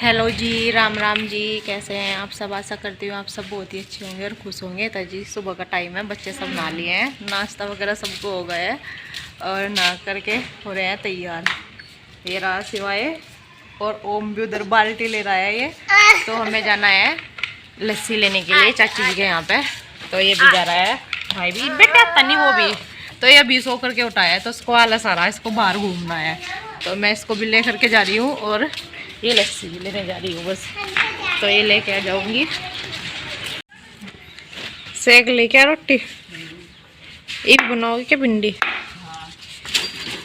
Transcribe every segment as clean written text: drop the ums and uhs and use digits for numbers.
Hello जी, राम राम जी। कैसे हैं आप सब? आशा करती हूँ आप सब बहुत ही अच्छे होंगे और खुश होंगे। तो जी सुबह का टाइम है, बच्चे सब नहा लिए हैं, नाश्ता वगैरह सबको हो गया है और नहा करके हो रहे हैं तैयार। ये रहा सिवाय और ओम भी उधर बाल्टी ले रहा है। ये तो हमें जाना है लस्सी लेने के लिए चाची जी के यहाँ पे। तो ये भी जा रहा है, भाई भी बेटा तनी वो भी। तो ये अभी सो करके उठाया है तो उसको आलस आ रहा है, इसको बाहर घूमना है। तो मैं इसको भी ले करके जा रही हूँ और ये लस्सी भी लेने जा रही हूँ बस। तो ये लेके आ जाऊंगी। सेक लेके आ रोटी एक बनाओगी क्या? भिंडी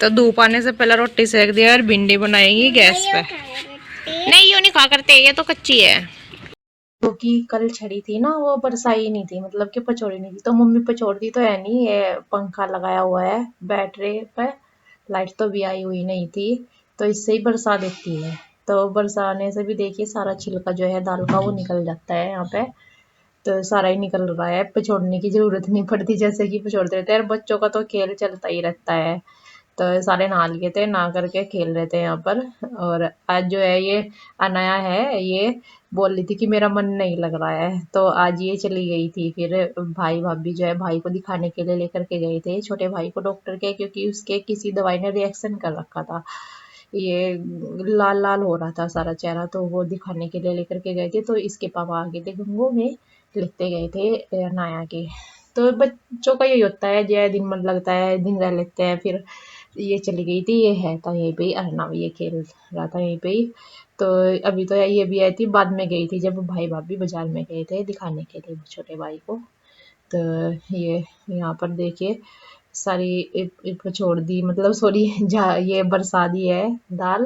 तो धूप आने से पहले रोटी सेक दिया और भिंडी बनाएगी गैस पे। नहीं, यूँ नहीं खा करते, ये तो कच्ची है। क्योंकि कल छड़ी थी ना, वो बरसाई नहीं थी, मतलब कि पचोड़ी नहीं थी। तो मम्मी पचोड़ती तो है नहीं, ये पंखा लगाया हुआ है बैटरी पे, लाइट तो भी आई हुई नहीं थी, तो इससे ही बरसा देती है। तो बरसाने से भी देखिए सारा छिलका जो है दाल का वो निकल जाता है यहाँ पे। तो सारा ही निकल रहा है, पछोड़ने की जरूरत नहीं पड़ती, जैसे कि पछोड़ते रहते हैं। और बच्चों का तो खेल चलता ही रहता है। तो सारे नहा लिए थे, नहा करके खेल रहे थे यहाँ पर। और आज जो है ये अनाया है, ये बोल रही थी कि मेरा मन नहीं लग रहा है, तो आज ये चली गई थी। फिर भाई भाभी जो है भाई को दिखाने के लिए लेकर के गए थे, छोटे भाई को डॉक्टर के, क्योंकि उसके किसी दवाई ने रिएक्शन कर रखा था। ये लाल लाल हो रहा था सारा चेहरा, तो वो दिखाने के लिए लेकर के गए थे। तो इसके पापा आ गए थे गंगो में, लेते गए थे अनाया के। तो बच्चों का यही होता है, जो दिन मन लगता है दिन रह लेते हैं। फिर ये चली गई थी, ये है था यहीं पे ही, अर्नव ये खेल रहा था यहीं पे ही। तो अभी तो ये भी आई थी, बाद में गई थी जब भाई भाभी बाजार में गए थे दिखाने के लिए छोटे भाई को। तो ये यहाँ पर देखिए सारी छोड़ दी, मतलब सॉरी जा ये बरसा दी है दाल।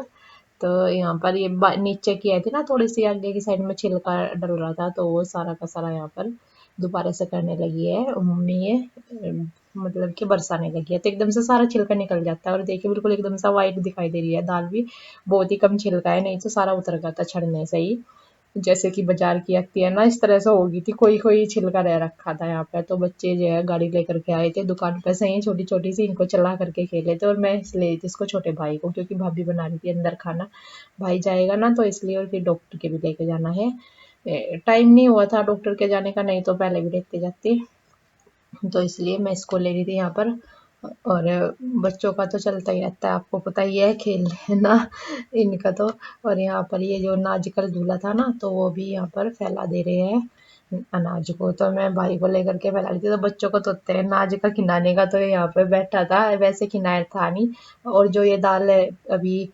तो यहाँ पर ये नीचे की आई थी ना, थोड़ी सी आगे की साइड में छिलका डल रहा था, तो वो सारा का सारा यहाँ पर दोबारा से करने लगी है मम्मी ये। मतलब कि बरसाने लगी है तो एकदम से सारा छिलका निकल जाता है। और देखिए बिल्कुल एकदम सा वाइट दिखाई दे रही है दाल भी, बहुत ही कम छिलका है, नहीं तो सारा उतर गया था छड़ने से ही। जैसे कि बाजार की आती है ना, इस तरह से होगी थी, कोई कोई छिलका रह रखा था यहाँ पे। तो बच्चे जो है गाड़ी लेकर के आए थे दुकान पे से ही, छोटी छोटी सी, इनको चला करके खेले थे। और मैं ले थी इसको छोटे भाई को, क्योंकि भाभी बना रही थी अंदर खाना, भाई जाएगा ना तो इसलिए। और फिर डॉक्टर के भी लेके जाना है, टाइम नहीं हुआ था डॉक्टर के जाने का, नहीं तो पहले भी लेते जाते। तो इसलिए मैं इसको ले रही थी यहाँ पर। और बच्चों का तो चलता ही रहता है, आपको पता ही है, खेल है ना इनका तो। और यहाँ पर ये जो अनाज कल धुला था ना, तो वो भी यहाँ पर फैला दे रहे हैं अनाज को। तो मैं भाई को लेकर के फैला रही थी, तो बच्चों को तो होते हैं अनाज का खिलाने का, तो यहाँ पे बैठा था, वैसे खिलाया था नहीं। और जो ये दाल है अभी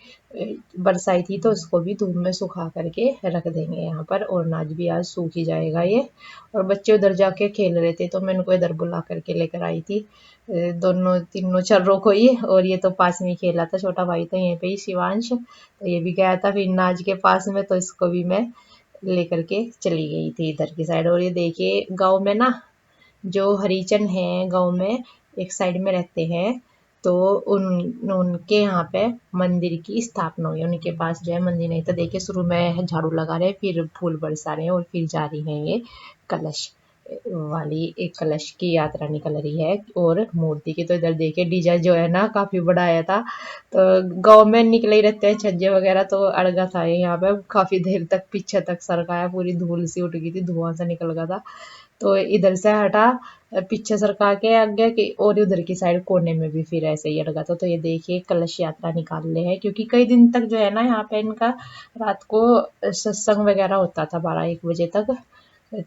बरसाई थी, तो उसको भी धूप में सुखा करके रख देंगे यहाँ पर, और अनाज भी आज सूख ही जाएगा ये। और बच्चे उधर जाके खेल रहे थे, तो मैं इनको इधर बुला करके लेकर आई थी, दोनों तीनों चर्रों को ही। और ये तो पास में ही खेला था, छोटा भाई तो यहीं पे ही शिवांश, तो ये भी गया था फिर नाज के पास में, तो इसको भी मैं लेकर के चली गई थी इधर की साइड। और ये देखिए गांव में ना, जो हरिजन है गांव में, एक साइड में रहते हैं, तो उनके यहाँ पे मंदिर की स्थापना हुई, उनके पास जो है मंदिर नहीं। तो देखिए शुरू में झाड़ू लगा रहे हैं, फिर फूल बरसा रहे हैं, और फिर जा रही है ये कलश वाली, एक कलश की यात्रा निकल रही है। और मूर्ति की तो इधर देखिए डीजे जो है ना काफी बड़ा आया था। तो गांव में निकले ही रहते हैं छज्जे वगैरह, तो अड़गा था ये यहाँ पे, काफी देर तक पीछे तक सरकाया, पूरी धूल सी उठ गई थी, धुआं सा निकल गया था। तो इधर से हटा, पीछे सरका के आगे की, और उधर की साइड कोने में भी फिर ऐसे ही अड़गा था। तो ये देखिए कलश यात्रा निकाल रहे हैं, क्योंकि कई दिन तक जो है ना यहाँ पे इनका रात को सत्संग वगैरह होता था, 12-1 बजे तक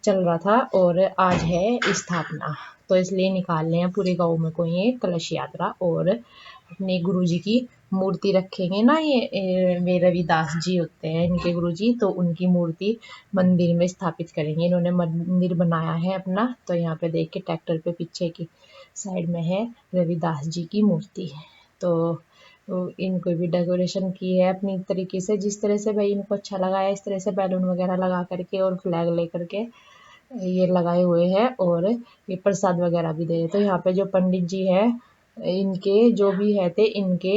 चल रहा था। और आज है स्थापना, तो इसलिए निकाल रहे हैं पूरे गांव में को ये कलश यात्रा। और अपने गुरुजी की मूर्ति रखेंगे ना, ये रविदास जी होते हैं इनके गुरुजी, तो उनकी मूर्ति मंदिर में स्थापित करेंगे। इन्होंने मंदिर बनाया है अपना, तो यहाँ पे देख के ट्रैक्टर पे पीछे की साइड में है रविदास जी की मूर्ति। तो इनको भी डेकोरेशन की है अपनी तरीके से, जिस तरह से भाई इनको अच्छा लगा है, इस तरह से बैलून वगैरह लगा करके और फ्लैग लेकर के ये लगाए हुए हैं। और ये प्रसाद वगैरह भी दे रहे। तो यहाँ पे जो पंडित जी है, इनके जो भी है थे, इनके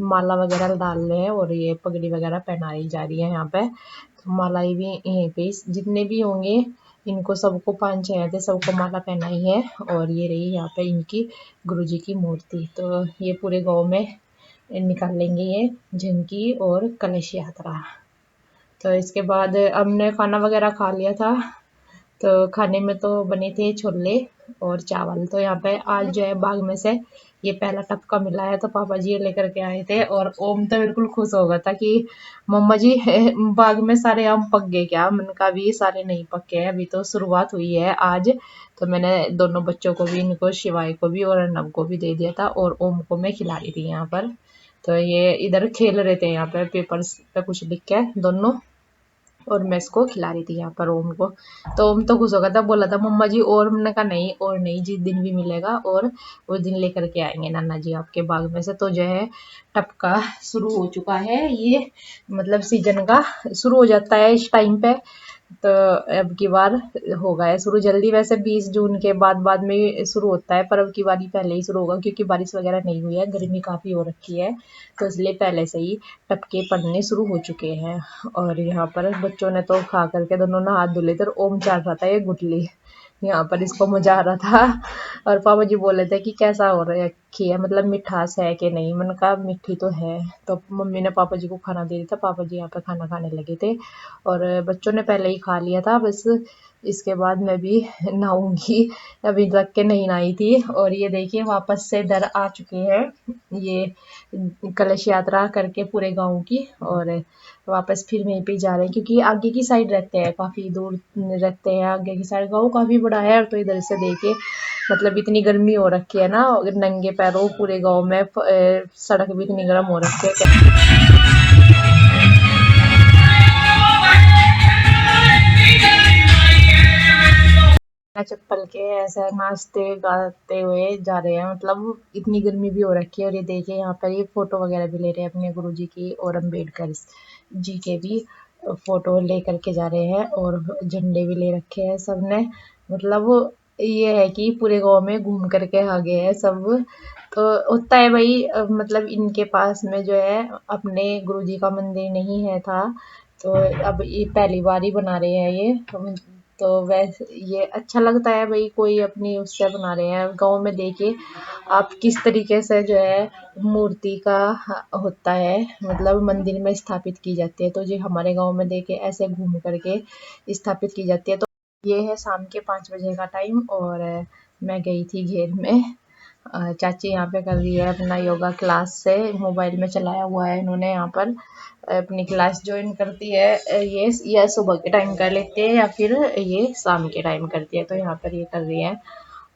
माला वगैरह डाल रहे हैं, और ये पगड़ी वगैरह पहनाई जा रही है यहाँ पे। तो मालाई भी यहीं पे जितने भी होंगे, इनको सबको 5-6 थे, सबको माला पहनाई है। और ये रही यहाँ पे इनकी गुरुजी की मूर्ति। तो ये पूरे गांव में निकालेंगे ये झंकी और कलश यात्रा। तो इसके बाद हमने खाना वगैरह खा लिया था। तो खाने में तो बने थे छोले और चावल। तो यहाँ पे आज जो है बाग में से ये पहला टपका मिला है, तो पापा जी ये लेकर के आए थे। और ओम तो बिल्कुल खुश हो गया था कि मम्मा जी बाग में सारे आम पक गए क्या। मैंने कहा अभी सारे नहीं पके हैं, अभी तो शुरुआत हुई है आज। तो मैंने दोनों बच्चों को भी, इनको शिवाय को भी और अर्नब को भी दे दिया था, और ओम को मैं खिला रही थी यहाँ पर। तो ये इधर खेल रहे थे यहाँ पे पेपर्स पे कुछ लिख के दोनों, और मैं इसको खिला रही थी यहाँ पर ओम को। तो ओम तो खुश हो गया था, बोला था मम्मा जी और। मैंने कहा नहीं और नहीं, जिस दिन भी मिलेगा और उस दिन लेकर के आएंगे नाना जी आपके बाग में से। तो जो है टपका शुरू हो चुका है, ये मतलब सीजन का शुरू हो जाता है इस टाइम पे। तो अब की बार होगा है शुरू जल्दी, वैसे 20 जून के बाद में शुरू होता है, पर अब की बार ही पहले ही शुरू होगा क्योंकि बारिश वगैरह नहीं हुई है, गर्मी काफ़ी हो रखी है। तो इसलिए पहले से ही टपके पड़ने शुरू हो चुके हैं। और यहाँ पर बच्चों ने तो खा करके दोनों ने हाथ धुले थे, और ओम चाट रहा था ये गुटली, यहाँ पर इसको मजा आ रहा था। और पापा जी बोले थे कि कैसा हो रखी है, मतलब मिठास है कि नहीं। मैंने कहा मीठी तो है। तो मम्मी ने पापा जी को खाना दे दिया था, पापा जी यहाँ पर खाना खाने लगे थे, और बच्चों ने पहले ही खा लिया था बस। इसके बाद मैं भी नहाऊंगी, अभी तक के नहीं नहाई थी। और ये देखिए वापस से इधर आ चुके हैं, ये कलश यात्रा करके पूरे गांव की, और वापस फिर वहीं पे जा रहे हैं क्योंकि आगे की साइड रहते हैं, काफ़ी दूर रहते हैं आगे की साइड। गाँव काफ़ी बड़ा है, और तो इधर से देखिए मतलब इतनी गर्मी हो रखी है ना, नंगे पैरों पूरे गांव में सड़क भी इतनी गर्म हो रखी है। चप्पल के ऐसे नाचते गाते हुए जा रहे हैं, मतलब इतनी गर्मी भी हो रखी है। और ये देखिए यहाँ पर ये फोटो वगैरह भी ले रहे हैं अपने गुरुजी की, और अम्बेडकर जी के भी फोटो ले करके जा रहे हैं, और झंडे भी ले रखे हैं सबने। मतलब ये है कि पूरे गांव में घूम करके आ गए हैं सब। तो होता है भाई, मतलब इनके पास में जो है अपने गुरुजी का मंदिर नहीं है था, तो अब ये पहली बार ही बना रहे हैं ये। तो वैसे ये अच्छा लगता है भाई, कोई अपनी उससे बना रहे हैं। गांव में देखिए आप किस तरीके से जो है मूर्ति का होता है, मतलब मंदिर में स्थापित की जाती है। तो जी हमारे गांव में देखिए ऐसे घूम करके स्थापित की जाती है। तो ये है शाम के 5 बजे का टाइम, और मैं गई थी घेर में। चाची यहाँ पे कर रही है अपना योगा क्लास, से मोबाइल में चलाया हुआ है इन्होंने, यहाँ पर अपनी क्लास ज्वाइन करती है। ये या सुबह के टाइम कर लेती है या फिर ये शाम के टाइम करती है, तो यहाँ पर ये कर रही है।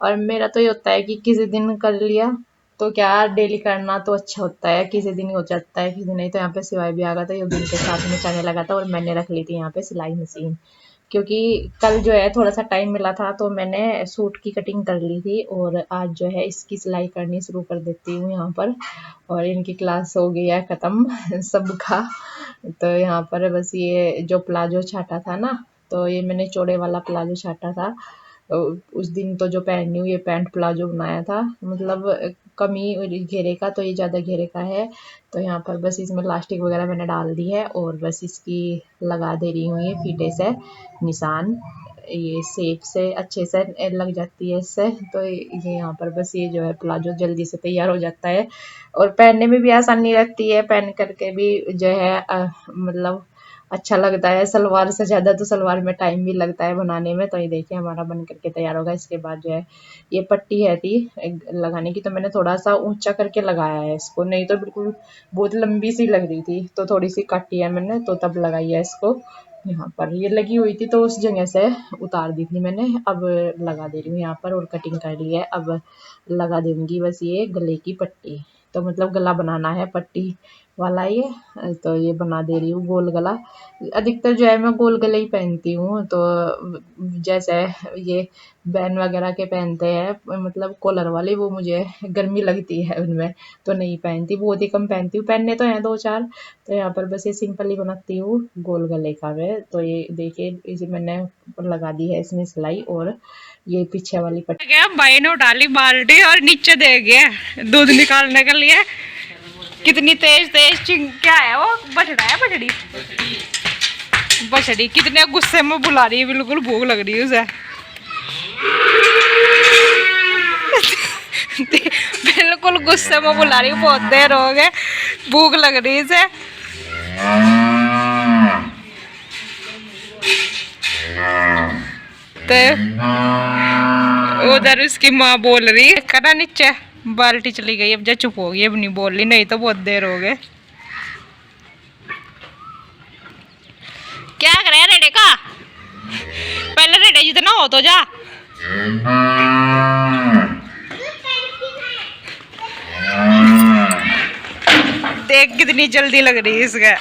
और मेरा तो ये होता है कि किसी दिन कर लिया तो क्या, डेली करना तो अच्छा होता है, किसी दिन ही हो जाता है, किसी नहीं। तो यहाँ पे सिवाय भी आ गया था, ये दिन के साथ में करने लगा था, और मैंने रख ली थी यहाँ पे सिलाई मशीन, क्योंकि कल जो है थोड़ा सा टाइम मिला था तो मैंने सूट की कटिंग कर ली थी, और आज जो है इसकी सिलाई करनी शुरू कर देती हूँ यहाँ पर। और इनकी क्लास हो गई है ख़त्म सबका। तो यहाँ पर बस ये जो प्लाजो छाटा था ना, तो ये मैंने चौड़े वाला प्लाजो छाटा था। उस दिन तो जो पहनी हुई ये पैंट प्लाजो बनाया था, मतलब कम ही घेरे का, तो ये ज़्यादा घेरे का है। तो यहाँ पर बस इसमें लास्टिक वगैरह मैंने डाल दी है, और बस इसकी लगा दे रही हूँ ये फीते से निशान, ये सेप से अच्छे से लग जाती है इससे। तो ये यहाँ पर बस ये जो है प्लाजो जल्दी से तैयार हो जाता है, और पहनने में भी आसानी रहती है, पहन करके भी जो है मतलब अच्छा लगता है। सलवार से ज़्यादा तो सलवार में टाइम भी लगता है बनाने में। तो ये देखिए हमारा बन करके तैयार होगा। इसके बाद जो है ये पट्टी है थी लगाने की, तो मैंने थोड़ा सा ऊंचा करके लगाया है इसको, नहीं तो बिल्कुल बहुत लंबी सी लग रही थी, तो थोड़ी सी काटी है मैंने, तो तब लगाई है इसको। यहाँ पर ये लगी हुई थी तो उस जगह से उतार दी थी मैंने, अब लगा दे रही हूँ यहाँ पर, और कटिंग कर ली है। अब लगा दूंगी बस ये गले की पट्टी, तो मतलब गला बनाना है पट्टी वाला ये, तो ये बना दे रही हूँ गोल गला। अधिकतर जो है मैं गोल गले ही पहनती हूँ, तो जैसे ये बहन वगैरह के पहनते हैं मतलब कॉलर वाले, वो मुझे गर्मी लगती है उनमें, तो नहीं पहनती, बहुत ही कम पहनती हूँ। पहनने तो हैं 2-4, तो यहाँ पर बस ये सिंपल ही बनाती हूँ गोल गले का मैं। तो ये देखिए इसे मैंने लगा दी है इसमें सिलाई, और ये पीछे वाली पट्टी गया भाई ने उठा ली बाल्टी और नीचे दे गया दूध निकालने के लिए। कितनी तेज तेज क्या है वो, बछड़ा है बछड़ी, बछड़ी कितने गुस्से में बुला रही है, बिल्कुल भूख लग रही है उसे। बिल्कुल गुस्से में बुला रही है, बहुत देर हो गए, भूख लग रही है इसे। तो उधर उसकी माँ बोल रही है करा नीचे, बाल्टी चली गई, अब जा चुप होगी, अब नहीं बोल रही, नहीं तो बहुत देर हो गए। क्या करे रेडे का, पहले रेडे जितना हो तो जा। देख कितनी जल्दी लग रही है इसका।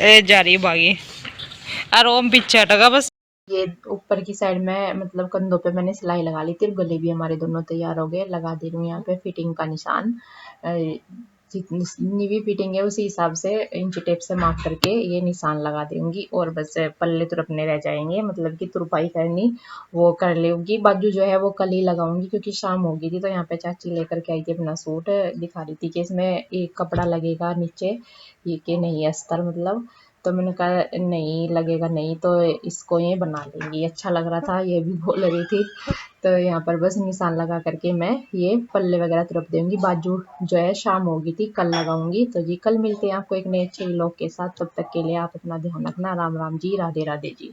ए जा रही भागी, और ओम पीछे हटेगा बस। ये ऊपर की साइड में मतलब कंधों पे मैंने सिलाई लगा ली थी, गले भी हमारे दोनों तैयार हो गए। लगा दे रही हूँ यहाँ पे फिटिंग का निशान, जितनी भी फिटिंग है उसी हिसाब से इंच टेप से माप करके ये निशान लगा दूंगी। और बस पल्ले तुरपने रह जाएंगे, मतलब कि तुरपाई करनी वो कर लूंगी। बाजू जो है वो कल ही लगाऊंगी क्योंकि शाम हो गई थी। तो यहाँ पे चाची लेकर के आई थी अपना सूट, दिखा रही थी कि इसमें एक कपड़ा लगेगा नीचे, ये कि नहीं अस्तर मतलब। तो मैंने कहा नहीं लगेगा, नहीं तो इसको ये बना लेंगी, अच्छा लग रहा था, ये भी बोल रही थी। तो यहाँ पर बस निशान लगा करके मैं ये पल्ले वगैरह तुरप दूंगी। बाजू जो है शाम होगी थी, कल लगाऊंगी। तो जी कल मिलते हैं आपको एक नए अच्छे व्लॉग के साथ, तब तक के लिए आप अपना ध्यान रखना। राम राम जी, राधे राधे जी।